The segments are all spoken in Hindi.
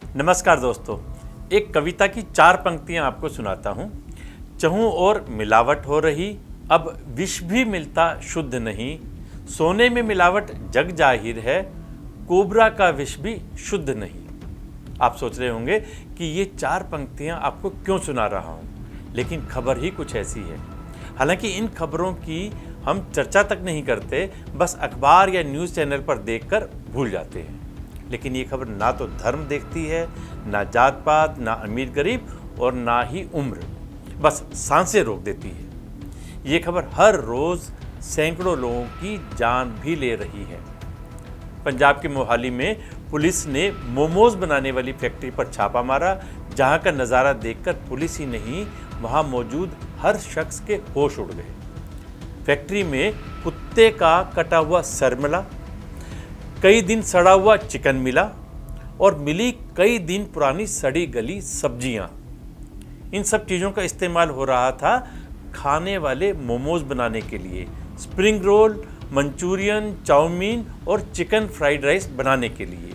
नमस्कार दोस्तों, एक कविता की 4 पंक्तियां आपको सुनाता हूं। चहूं और मिलावट हो रही, अब विष भी मिलता शुद्ध नहीं। सोने में मिलावट जग जाहिर है, कोबरा का विष भी शुद्ध नहीं। आप सोच रहे होंगे कि ये 4 पंक्तियां आपको क्यों सुना रहा हूं, लेकिन खबर ही कुछ ऐसी है। हालांकि इन खबरों की हम चर्चा तक नहीं करते, बस अखबार या न्यूज़ चैनल पर देखकर भूल जाते हैं। लेकिन ये खबर ना तो धर्म देखती है, ना जात पात, ना अमीर गरीब और ना ही उम्र, बस सांसें रोक देती है। ये खबर हर रोज़ सैकड़ों लोगों की जान भी ले रही है। पंजाब के मोहाली में पुलिस ने मोमोज बनाने वाली फैक्ट्री पर छापा मारा, जहां का नज़ारा देखकर पुलिस ही नहीं, वहां मौजूद हर शख्स के होश उड़ गए। फैक्ट्री में कुत्ते का कटा हुआ सर मिला, कई दिन सड़ा हुआ चिकन मिला और मिली कई दिन पुरानी सड़ी गली सब्जियां। इन सब चीज़ों का इस्तेमाल हो रहा था खाने वाले मोमोज बनाने के लिए, स्प्रिंग रोल, मंचूरियन, चाउमीन और चिकन फ्राइड राइस बनाने के लिए।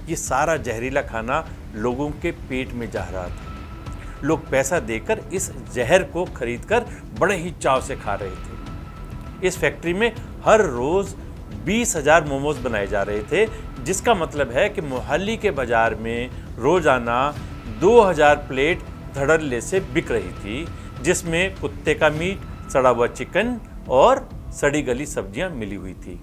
ये सारा जहरीला खाना लोगों के पेट में जा रहा था। लोग पैसा देकर इस जहर को खरीदकर बड़े ही चाव से खा रहे थे। इस फैक्ट्री में हर रोज़ 20,000 मोमोज बनाए जा रहे थे, जिसका मतलब है कि मोहाली के बाज़ार में रोज़ाना 2,000 प्लेट धड़ल्ले से बिक रही थी, जिसमें कुत्ते का मीट, सड़ा हुआ चिकन और सड़ी गली सब्जियां मिली हुई थी।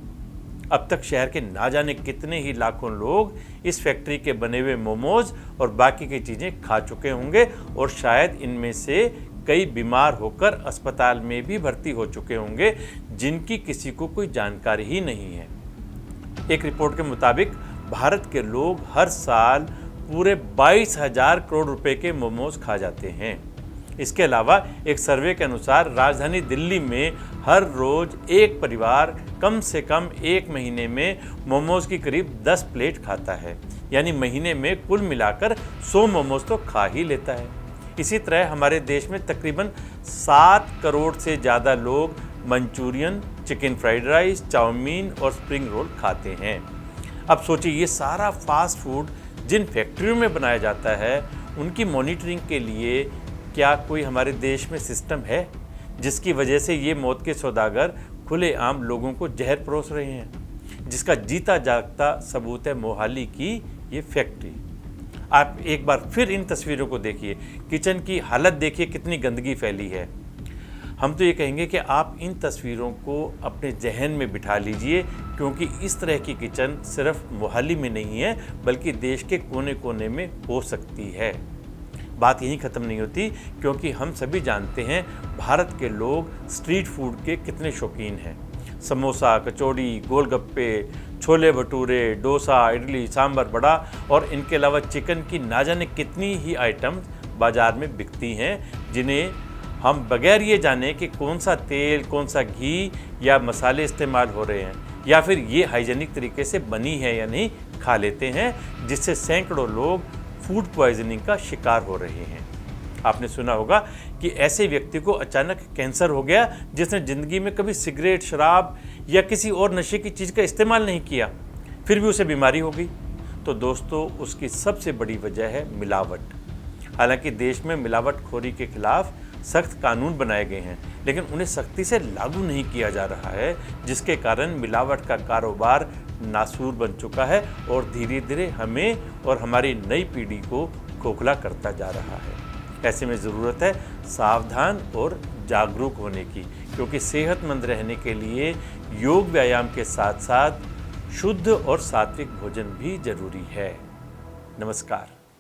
अब तक शहर के ना जाने कितने ही लाखों लोग इस फैक्ट्री के बने हुए मोमोज और बाकी की चीज़ें खा चुके होंगे और शायद इनमें से कई बीमार होकर अस्पताल में भी भर्ती हो चुके होंगे, जिनकी किसी को कोई जानकारी ही नहीं है। एक रिपोर्ट के मुताबिक भारत के लोग हर साल पूरे 22,000 करोड़ रुपए के मोमोज खा जाते हैं। इसके अलावा एक सर्वे के अनुसार राजधानी दिल्ली में हर रोज एक परिवार कम से कम एक महीने में मोमोज की करीब 10 प्लेट खाता है, यानी महीने में कुल मिलाकर 100 मोमोज तो खा ही लेता है। इसी तरह हमारे देश में तकरीबन 7 करोड़ से ज़्यादा लोग Manchurian, chicken fried rice, chowmein और स्प्रिंग रोल खाते हैं। अब सोचिए, ये सारा फास्ट फूड जिन फैक्ट्रियों में बनाया जाता है, उनकी मॉनिटरिंग के लिए क्या कोई हमारे देश में सिस्टम है, जिसकी वजह से ये मौत के सौदागर खुलेआम लोगों को जहर परोस रहे हैं, जिसका जीता जागता सबूत है मोहाली की ये फैक्ट्री। आप एक बार फिर इन तस्वीरों को देखिए, किचन की हालत देखिए, कितनी गंदगी फैली है। हम तो ये कहेंगे कि आप इन तस्वीरों को अपने जहन में बिठा लीजिए, क्योंकि इस तरह की किचन सिर्फ मोहाली में नहीं है, बल्कि देश के कोने कोने में हो सकती है। बात यहीं ख़त्म नहीं होती, क्योंकि हम सभी जानते हैं भारत के लोग स्ट्रीट फूड के कितने शौकीन हैं। समोसा, कचौड़ी, गोलगप्पे, छोले भटूरे, डोसा, इडली, सांभर, बड़ा और इनके अलावा चिकन की ना जाने कितनी ही आइटम बाज़ार में बिकती हैं, जिन्हें हम बगैर ये जाने कि कौन सा तेल, कौन सा घी या मसाले इस्तेमाल हो रहे हैं, या फिर ये हाइजीनिक तरीके से बनी है या नहीं, खा लेते हैं, जिससे सैकड़ों लोग फूड पॉइजनिंग का शिकार हो रहे हैं। आपने सुना होगा कि ऐसे व्यक्ति को अचानक कैंसर हो गया, जिसने ज़िंदगी में कभी सिगरेट, शराब या किसी और नशे की चीज़ का इस्तेमाल नहीं किया, फिर भी उसे बीमारी हो गई। तो दोस्तों, उसकी सबसे बड़ी वजह है मिलावट। हालांकि देश में मिलावटखोरी के खिलाफ सख्त कानून बनाए गए हैं, लेकिन उन्हें सख्ती से लागू नहीं किया जा रहा है, जिसके कारण मिलावट का कारोबार नासूर बन चुका है और धीरे धीरे हमें और हमारी नई पीढ़ी को खोखला करता जा रहा है। ऐसे में ज़रूरत है सावधान और जागरूक होने की, क्योंकि सेहतमंद रहने के लिए योग व्यायाम के साथ साथ शुद्ध और सात्विक भोजन भी जरूरी है। नमस्कार।